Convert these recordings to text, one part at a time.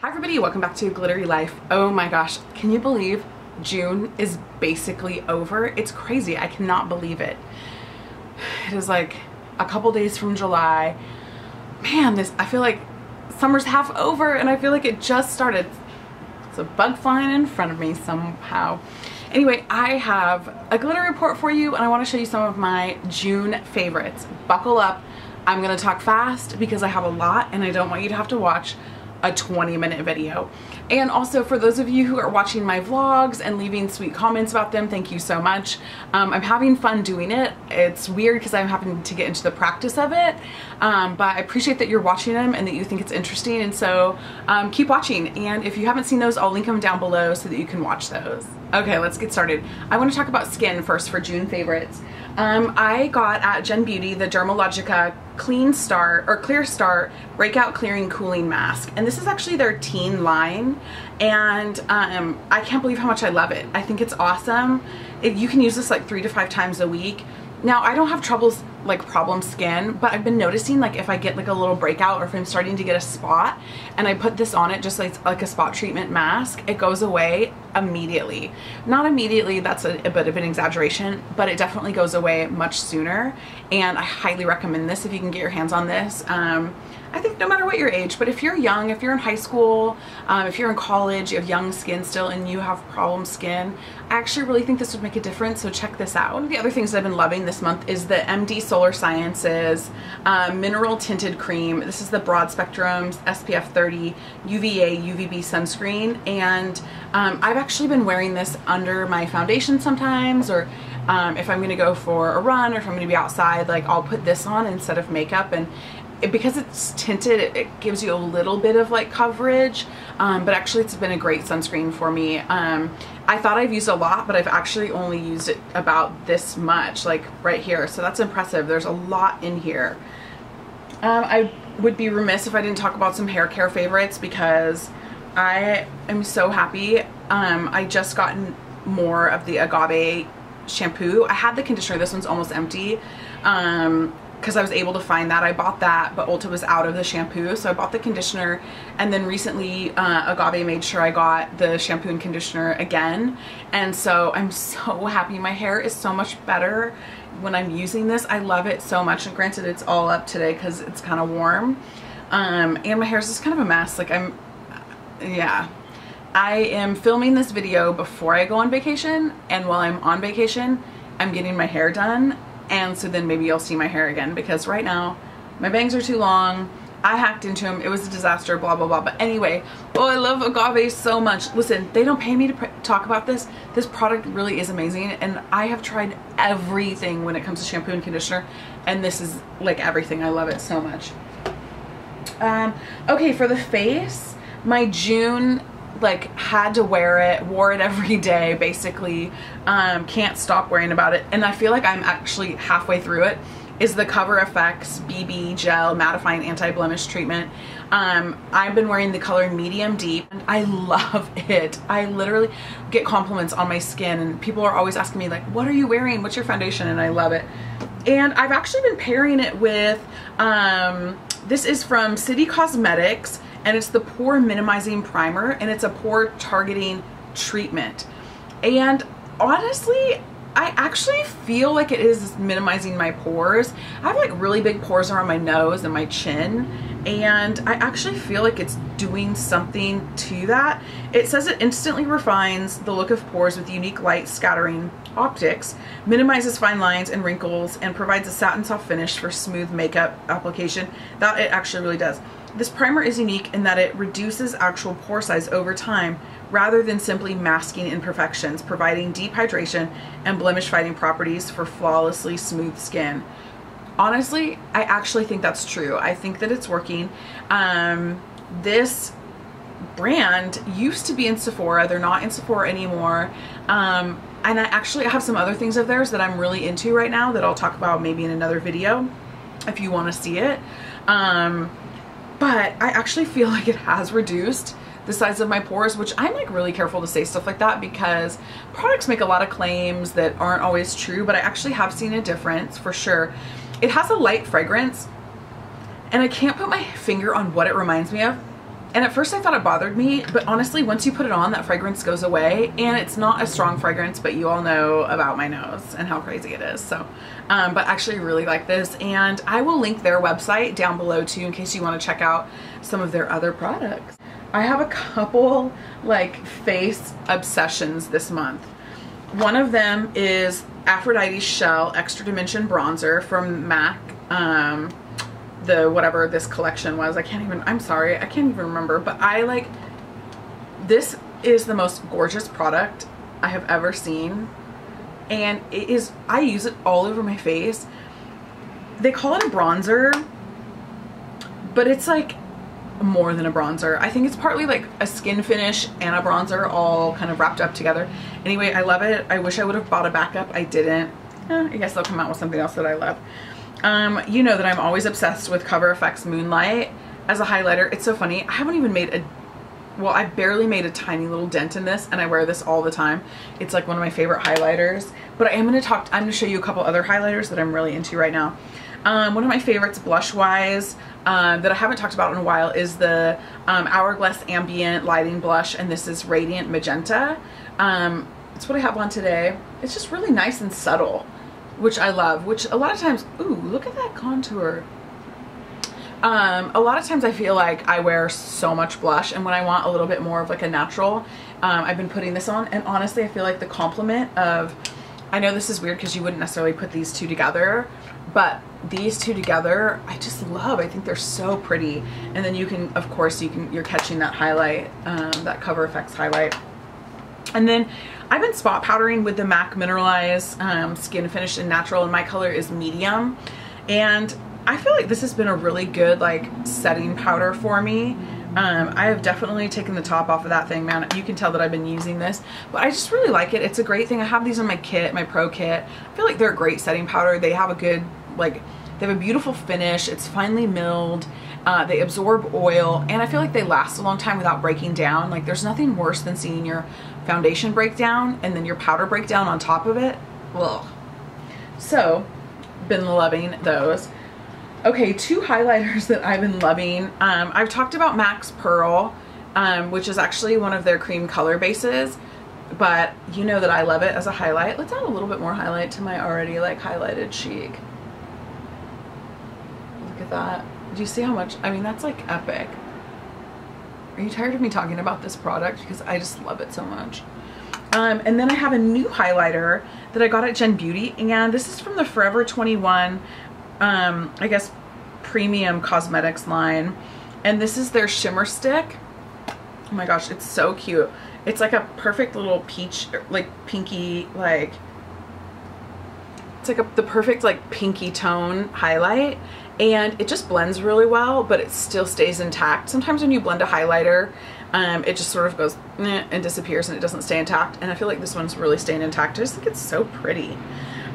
Hi everybody, welcome back to Glittery Life. Oh my gosh, can you believe June is basically over? It's crazy, I cannot believe it. It is like a couple days from July. Man, I feel like summer's half over and I feel like it just started. It's a bug flying in front of me somehow. Anyway, I have a glitter report for you and I want to show you some of my June favorites. Buckle up, I'm gonna talk fast because I have a lot and I don't want you to have to watch a 20-minute video. And also for those of you who are watching my vlogs and leaving sweet comments about them, thank you so much. I'm having fun doing it. It's weird because I'm having to get into the practice of it, but I appreciate that you're watching them and that you think it's interesting, and so keep watching. And if you haven't seen those, I'll link them down below so that you can watch those. Okay, let's get started. I want to talk about skin first for June favorites. I got at Gen Beauty the Dermalogica Clear Start Breakout Clearing Cooling Mask, and this is actually their teen line, and I can't believe how much I love it. I think it's awesome. You can use this like 3 to 5 times a week. Now I don't have troubles like problem skin, but I've been noticing like if I get like a little breakout or if I'm starting to get a spot and I put this on it just like a spot treatment mask, it goes away immediately. Not immediately, that's a bit of an exaggeration, but it definitely goes away much sooner, and I highly recommend this if you can get your hands on this. I think no matter what your age, but if you're young, if you're in high school, if you're in college, you have young skin still and you have problem skin, I actually really think this would make a difference, so check this out. One of the other things that I've been loving this month is the MD Solar Sciences Mineral Tinted Cream. This is the Broad Spectrum SPF 30 UVA UVB sunscreen, and I've actually been wearing this under my foundation sometimes, or if I'm gonna go for a run or if I'm gonna be outside, like I'll put this on instead of makeup, and because it's tinted, it gives you a little bit of like coverage, but actually it's been a great sunscreen for me. I thought I've used a lot, but I've actually only used it about this much, like right here, so that's impressive. There's a lot in here. I would be remiss if I didn't talk about some hair care favorites because I am so happy. I just gotten more of the agave shampoo. I had the conditioner, this one's almost empty, because I was able to find that. I bought that, but Ulta was out of the shampoo, so I bought the conditioner, and then recently Agave made sure I got the shampoo and conditioner again, and so I'm so happy. My hair is so much better when I'm using this. I love it so much, and granted it's all up today because it's kind of warm, and my hair is just kind of a mess. Like I am filming this video before I go on vacation, and while I'm on vacation I'm getting my hair done. And so then maybe you'll see my hair again, because right now my bangs are too long. I hacked into them. It was a disaster, blah, blah, blah. But anyway, oh, I love agave so much. Listen, they don't pay me to talk about this. This product really is amazing. And I have tried everything when it comes to shampoo and conditioner. And this is like everything. I love it so much. Okay, for the face, my June, like, had to wear it, wore it every day basically, can't stop worrying about it, and I feel like I'm actually halfway through it, is the CoverFX BB Gel Mattifying Anti-Blemish Treatment. I've been wearing the color Medium Deep and I love it. I literally get compliments on my skin and people are always asking me like, what are you wearing? What's your foundation? And I love it. And I've actually been pairing it with, this is from City Cosmetics, and it's the Pore Minimizing Primer, and it's a pore targeting treatment. And honestly, I actually feel like it is minimizing my pores. I have like really big pores around my nose and my chin, and I actually feel like it's doing something to that. It says it instantly refines the look of pores with unique light scattering optics, minimizes fine lines and wrinkles, and provides a satin soft finish for smooth makeup application. That it actually really does. This primer is unique in that it reduces actual pore size over time rather than simply masking imperfections, providing deep hydration and blemish fighting properties for flawlessly smooth skin. Honestly, I actually think that's true. I think that it's working. This brand used to be in Sephora. They're not in Sephora anymore. And I actually have some other things of theirs that I'm really into right now that I'll talk about maybe in another video if you want to see it. But I actually feel like it has reduced the size of my pores, which I'm like really careful to say stuff like that because products make a lot of claims that aren't always true, but I actually have seen a difference for sure. It has a light fragrance and I can't put my finger on what it reminds me of, And at first I thought it bothered me, but honestly, once you put it on, that fragrance goes away. And it's not a strong fragrance, but you all know about my nose and how crazy it is. So, but actually I really like this. And I will link their website down below too, in case you want to check out some of their other products. I have a couple like face obsessions this month. One of them is Aphrodite Shell Extra Dimension Bronzer from MAC. The whatever this collection was, I'm sorry, I can't even remember, but I like, this is the most gorgeous product I have ever seen, and it is, I use it all over my face. They call it a bronzer, but it's like more than a bronzer. I think it's partly like a skin finish and a bronzer all kind of wrapped up together. Anyway, I love it. I wish I would have bought a backup. I didn't. I guess they'll come out with something else that I love. You know that I'm always obsessed with CoverFX Moonlight as a highlighter. It's so funny. I haven't even made well, I barely made a tiny little dent in this, and I wear this all the time. It's like one of my favorite highlighters. But I'm going to show you a couple other highlighters that I'm really into right now. One of my favorites blush-wise that I haven't talked about in a while is the Hourglass Ambient Lighting Blush, and this is Radiant Magenta. It's what I have on today. It's just really nice and subtle, which I love, which a lot of times, ooh, look at that contour. A lot of times I feel like I wear so much blush, and when I want a little bit more of like a natural, I've been putting this on, and honestly I feel like the complement of, I know this is weird because you wouldn't necessarily put these two together, but these two together I just love. I think they're so pretty. And then you can, of course, you're catching that highlight, that CoverFX highlight. And then I've been spot powdering with the MAC Mineralized Skin Finish and Natural, and my color is medium. And I feel like this has been a really good like setting powder for me. I have definitely taken the top off of that thing, man. You can tell that I've been using this, but I just really like it. It's a great thing. I have these in my kit, my pro kit. I feel like they're a great setting powder. They have a good, like, they have a beautiful finish. It's finely milled. They absorb oil, and I feel like they last a long time without breaking down. Like, there's nothing worse than seeing your foundation break down and then your powder break down on top of it. Ugh. So, been loving those. Okay, two highlighters that I've been loving. I've talked about MAC's Pearl, which is actually one of their cream color bases, but you know that I love it as a highlight. Let's add a little bit more highlight to my already like highlighted cheek. Look at that. Do you see how much? I mean, that's like epic. Are you tired of me talking about this product? Because I just love it so much. And then I have a new highlighter that I got at Gen Beauty, and this is from the Forever 21 I guess premium cosmetics line, and this is their shimmer stick. Oh my gosh, it's so cute. It's like a perfect little peach, like pinky, like it's like the perfect like pinky tone highlight, and it just blends really well, but it still stays intact. Sometimes when you blend a highlighter, it just sort of goes and disappears, and it doesn't stay intact, and I feel like this one's really staying intact. I just think it's so pretty.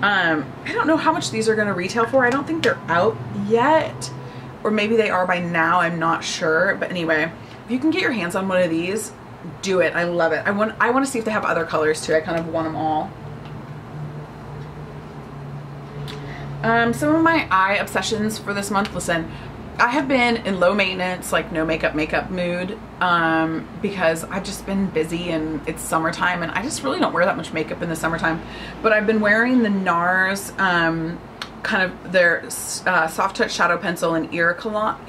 I don't know how much these are going to retail for. I don't think they're out yet, or maybe they are by now. I'm not sure. But anyway, if you can get your hands on one of these, do it. I love it. I want to see if they have other colors too. I kind of want them all. Some of my eye obsessions for this month. Listen, I have been in low maintenance, like no makeup mood, because I've just been busy and it's summertime, and I just really don't wear that much makeup in the summertime. But I've been wearing the NARS, kind of their Soft Touch Shadow Pencil in Irikalan.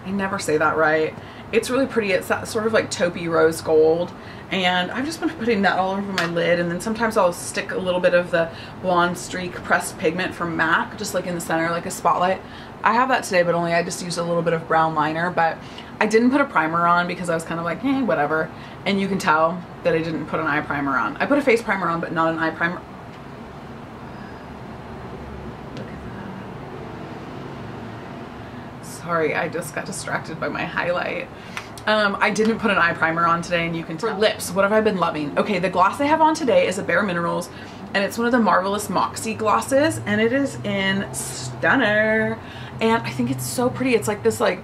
I never say that right. It's really pretty. It's that sort of like taupey rose gold, and I've just been putting that all over my lid, and then sometimes I'll stick a little bit of the Blonde Streak Pressed Pigment from MAC just like in the center, like a spotlight. I have that today, but only I just used a little bit of brown liner, but I didn't put a primer on because I was kind of like, whatever. And you can tell that I didn't put an eye primer on. I put a face primer on, but not an eye primer. Look at that. Sorry, I just got distracted by my highlight. I didn't put an eye primer on today, and you can tell. For lips, what have I been loving? Okay, the gloss I have on today is a Bareminerals, and it's one of the Marvelous Moxie glosses, and it is in Stunner. And I think it's so pretty. It's like this like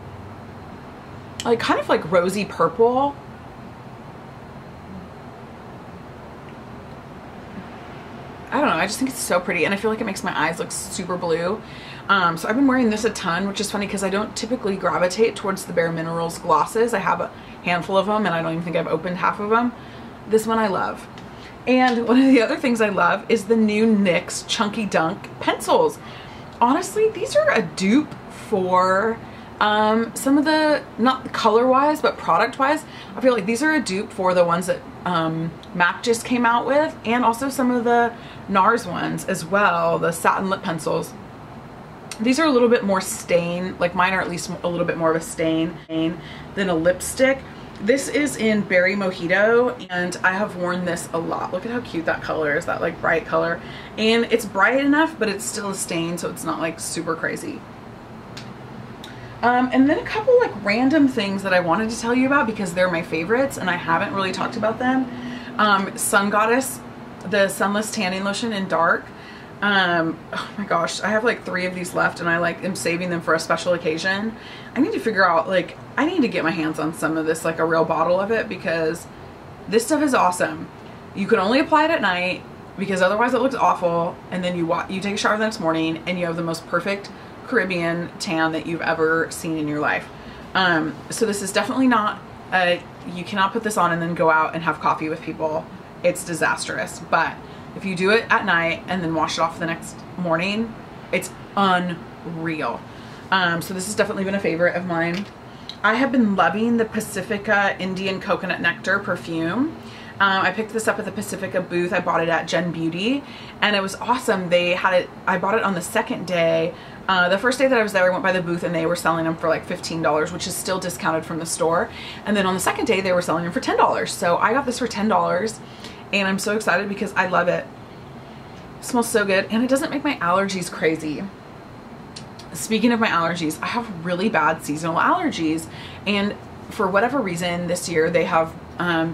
kind of like rosy purple. I don't know, I just think it's so pretty, and I feel like it makes my eyes look super blue. So I've been wearing this a ton, which is funny because I don't typically gravitate towards the Bareminerals glosses. I have a handful of them and I don't even think I've opened half of them. This one I love. And one of the other things I love is the new NYX Chunky Dunk pencils. Honestly, these are a dupe for some of the, not color wise, but product wise. I feel like these are a dupe for the ones that MAC just came out with, and also some of the NARS ones as well, the satin lip pencils. These are a little bit more stain, like mine are at least a little bit more of a stain than a lipstick. This is in Berry Mojito, and I have worn this a lot. Look at how cute that color is, that like bright color. And it's bright enough, but it's still a stain, so it's not like super crazy. And then a couple like random things that I wanted to tell you about because they're my favorites and I haven't really talked about them. Sun Goddess, the Sunless Tanning Lotion in dark. Oh my gosh, I have like 3 of these left and I like am saving them for a special occasion. I need to figure out, like, I need to get my hands on some of this, like a real bottle of it, because this stuff is awesome. You can only apply it at night because otherwise it looks awful, and then you take a shower the next morning and you have the most perfect Caribbean tan that you've ever seen in your life. So this is definitely not you cannot put this on and then go out and have coffee with people. It's disastrous. But if you do it at night and then wash it off the next morning, it's unreal. So this has definitely been a favorite of mine. I have been loving the Pacifica Indian Coconut Nectar perfume. I picked this up at the Pacifica booth. I bought it at Gen Beauty and it was awesome. They had it, I bought it on the second day. The first day that I was there, I went by the booth and they were selling them for like $15, which is still discounted from the store. And then on the second day, they were selling them for $10. So I got this for $10 and I'm so excited because I love it. It smells so good and it doesn't make my allergies crazy. Speaking of my allergies, I have really bad seasonal allergies, and for whatever reason this year they have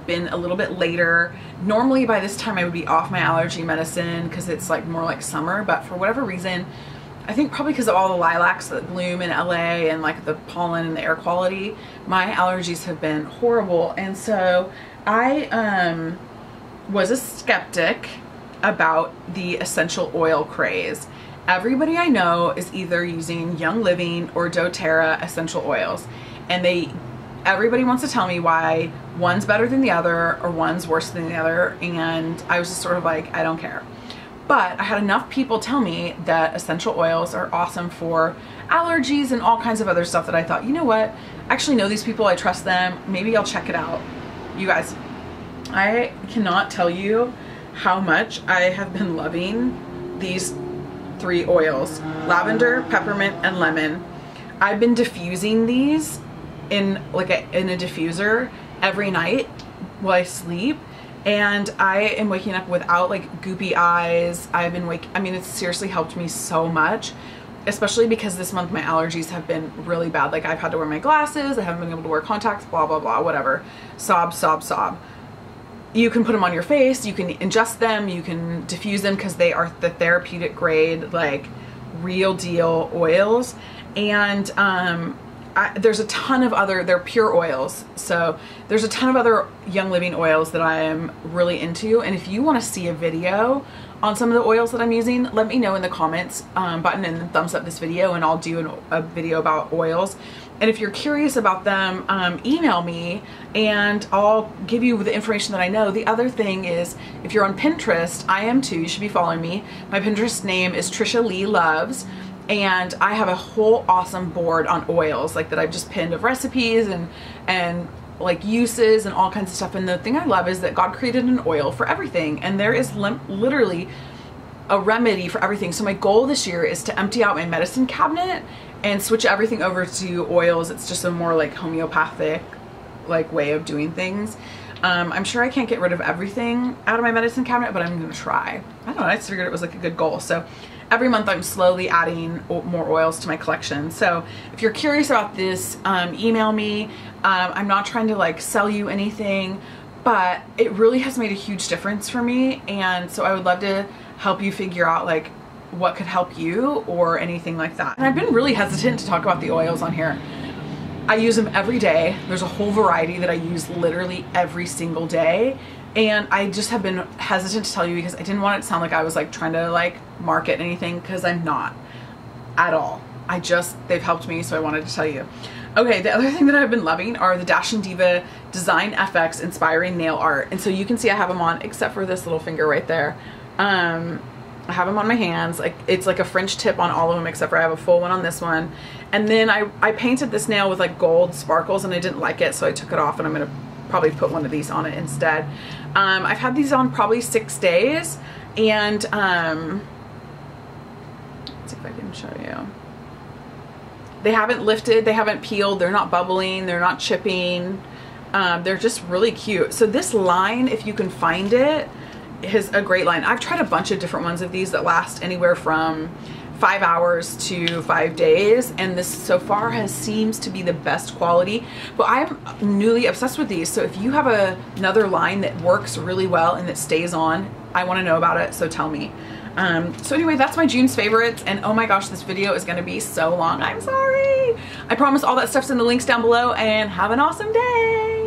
been a little bit later. Normally by this time I would be off my allergy medicine because it's like more like summer, but for whatever reason, I think probably because of all the lilacs that bloom in LA and like the pollen and the air quality, my allergies have been horrible. And so I was a skeptic about the essential oil craze. Everybody I know is either using Young Living or doTERRA essential oils, and everybody wants to tell me why one's better than the other or one's worse than the other, and I was just sort of like, I don't care. But I had enough people tell me that essential oils are awesome for allergies and all kinds of other stuff that I thought, you know what, I actually know these people, I trust them, maybe I'll check it out. You guys, I cannot tell you how much I have been loving these 3 oils: lavender, peppermint, and lemon. I've been diffusing these in like in a diffuser every night while I sleep, and I am waking up without like goopy eyes. I mean, it's seriously helped me so much, especially because this month my allergies have been really bad. Like I've had to wear my glasses, I haven't been able to wear contacts, blah blah blah, whatever. Sob sob sob. You can put them on your face, you can ingest them, you can diffuse them because they are the therapeutic grade, like real deal oils. And there's a ton of other, they're pure oils, so there's a ton of other Young Living oils that I am really into. And if you want to see a video on some of the oils that I'm using, let me know in the comments button and thumbs up this video, and I'll do a video about oils. And if you're curious about them, email me and I'll give you the information that I know. The other thing is, if you're on Pinterest, I am too, you should be following me. My Pinterest name is Trisha Lee Loves, and I have a whole awesome board on oils like that I've just pinned of recipes and like uses and all kinds of stuff. And the thing I love is that God created an oil for everything, and there is literally a remedy for everything. So my goal this year is to empty out my medicine cabinet and switch everything over to oils. It's just a more like homeopathic like way of doing things. I'm sure I can't get rid of everything out of my medicine cabinet, but I'm gonna try. I don't know, I just figured it was like a good goal. So every month I'm slowly adding more oils to my collection. So if you're curious about this, email me. I'm not trying to like sell you anything, but it really has made a huge difference for me. And so I would love to help you figure out like what could help you or anything like that. And I've been really hesitant to talk about the oils on here. I use them every day. There's a whole variety that I use literally every single day. And I just have been hesitant to tell you because I didn't want it to sound like I was like trying to like market anything, because I'm not at all. They've helped me, so I wanted to tell you. Okay, the other thing that I've been loving are the Dashing Diva Design FX Inspiring Nail Art. And so you can see I have them on, except for this little finger right there. I have them on my hands. Like, it's like a French tip on all of them, except for I have a full one on this one. And then I painted this nail with like gold sparkles and I didn't like it, so I took it off, and I'm gonna probably put one of these on it instead. I've had these on probably 6 days, and let's see if I can show you. They haven't lifted, they haven't peeled, they're not bubbling, they're not chipping. They're just really cute. So this line, if you can find it, is a great line. I've tried a bunch of different ones of these that last anywhere from 5 hours to 5 days, and this so far seems to be the best quality. But I'm newly obsessed with these, so if you have another line that works really well and that stays on, I want to know about it, so tell me. So anyway, that's my June's favorites, and oh my gosh, this video is going to be so long. I'm sorry. I promise all that stuff's in the links down below, and have an awesome day.